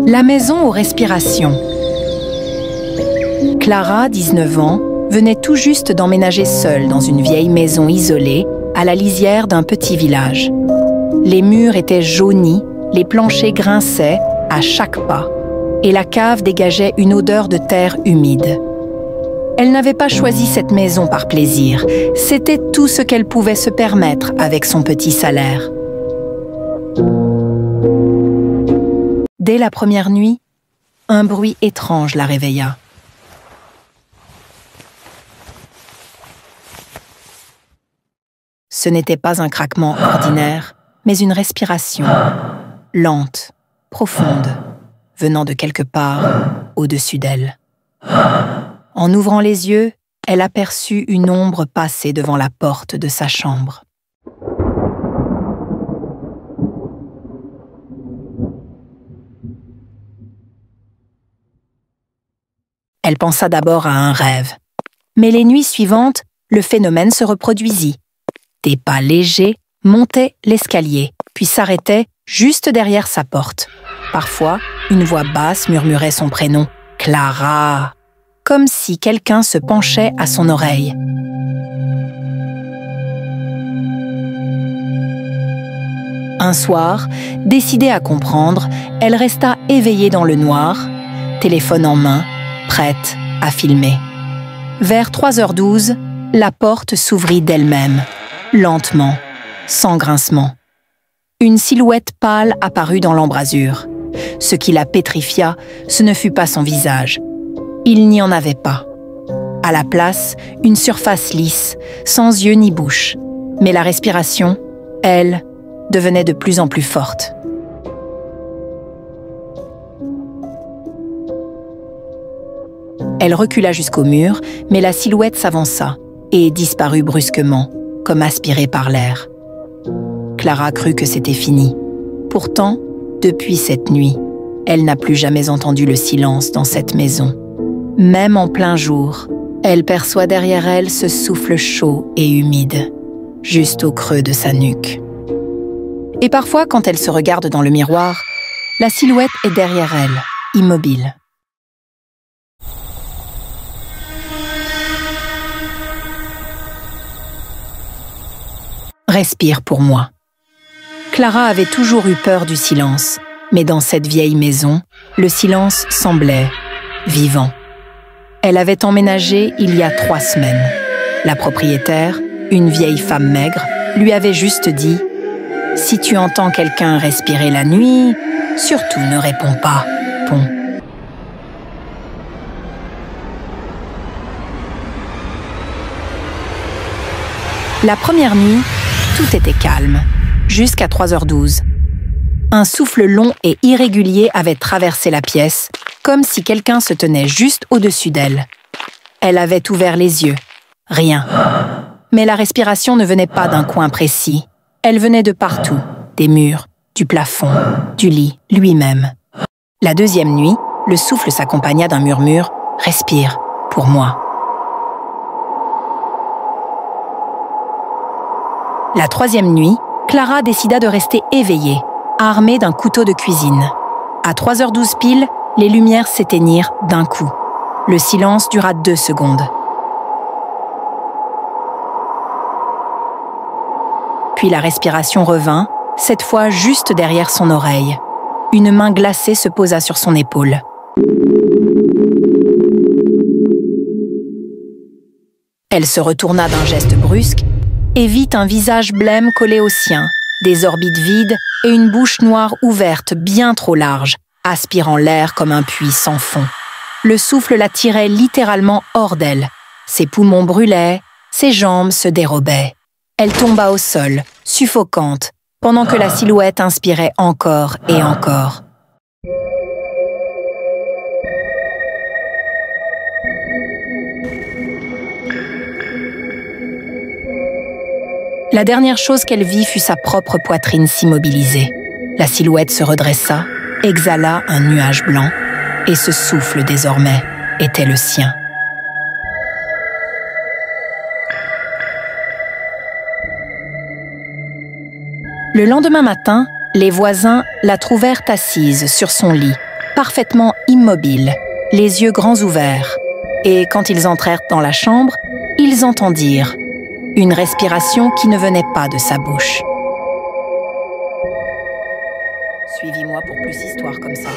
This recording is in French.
La maison aux respirations. Clara, 19 ans, venait tout juste d'emménager seule dans une vieille maison isolée à la lisière d'un petit village. Les murs étaient jaunis, les planchers grinçaient à chaque pas et la cave dégageait une odeur de terre humide. Elle n'avait pas choisi cette maison par plaisir, c'était tout ce qu'elle pouvait se permettre avec son petit salaire. Dès la première nuit, un bruit étrange la réveilla. Ce n'était pas un craquement ordinaire, mais une respiration, lente, profonde, venant de quelque part au-dessus d'elle. En ouvrant les yeux, elle aperçut une ombre passer devant la porte de sa chambre. Elle pensa d'abord à un rêve. Mais les nuits suivantes, le phénomène se reproduisit. Des pas légers montaient l'escalier, puis s'arrêtaient juste derrière sa porte. Parfois, une voix basse murmurait son prénom, « Clara », comme si quelqu'un se penchait à son oreille. Un soir, décidée à comprendre, elle resta éveillée dans le noir, téléphone en main, prête à filmer. Vers 3h12, la porte s'ouvrit d'elle-même, lentement, sans grincement. Une silhouette pâle apparut dans l'embrasure. Ce qui la pétrifia, ce ne fut pas son visage. Il n'y en avait pas. À la place, une surface lisse, sans yeux ni bouche. Mais la respiration, elle, devenait de plus en plus forte. Elle recula jusqu'au mur, mais la silhouette s'avança et disparut brusquement, comme aspirée par l'air. Clara crut que c'était fini. Pourtant, depuis cette nuit, elle n'a plus jamais entendu le silence dans cette maison. Même en plein jour, elle perçoit derrière elle ce souffle chaud et humide, juste au creux de sa nuque. Et parfois, quand elle se regarde dans le miroir, la silhouette est derrière elle, immobile. Respire pour moi. Clara avait toujours eu peur du silence, mais dans cette vieille maison, le silence semblait vivant. Elle avait emménagé il y a 3 semaines. La propriétaire, une vieille femme maigre, lui avait juste dit « Si tu entends quelqu'un respirer la nuit, surtout ne réponds pas, pon. » La première nuit, tout était calme, jusqu'à 3h12. Un souffle long et irrégulier avait traversé la pièce, comme si quelqu'un se tenait juste au-dessus d'elle. Elle avait ouvert les yeux. Rien. Mais la respiration ne venait pas d'un coin précis. Elle venait de partout, des murs, du plafond, du lit lui-même. La deuxième nuit, le souffle s'accompagna d'un murmure « Respire, pour moi ». La troisième nuit, Clara décida de rester éveillée, armée d'un couteau de cuisine. À 3h12 pile, les lumières s'éteignirent d'un coup. Le silence dura 2 secondes. Puis la respiration revint, cette fois juste derrière son oreille. Une main glacée se posa sur son épaule. Elle se retourna d'un geste brusque et vit un visage blême collé au sien, des orbites vides et une bouche noire ouverte bien trop large, aspirant l'air comme un puits sans fond. Le souffle la tirait littéralement hors d'elle. Ses poumons brûlaient, ses jambes se dérobaient. Elle tomba au sol, suffocante, pendant que la silhouette inspirait encore et encore. La dernière chose qu'elle vit fut sa propre poitrine s'immobiliser. La silhouette se redressa, exhala un nuage blanc, et ce souffle désormais était le sien. Le lendemain matin, les voisins la trouvèrent assise sur son lit, parfaitement immobile, les yeux grands ouverts. Et quand ils entrèrent dans la chambre, ils entendirent une respiration qui ne venait pas de sa bouche. Suivez-moi pour plus d'histoires comme ça.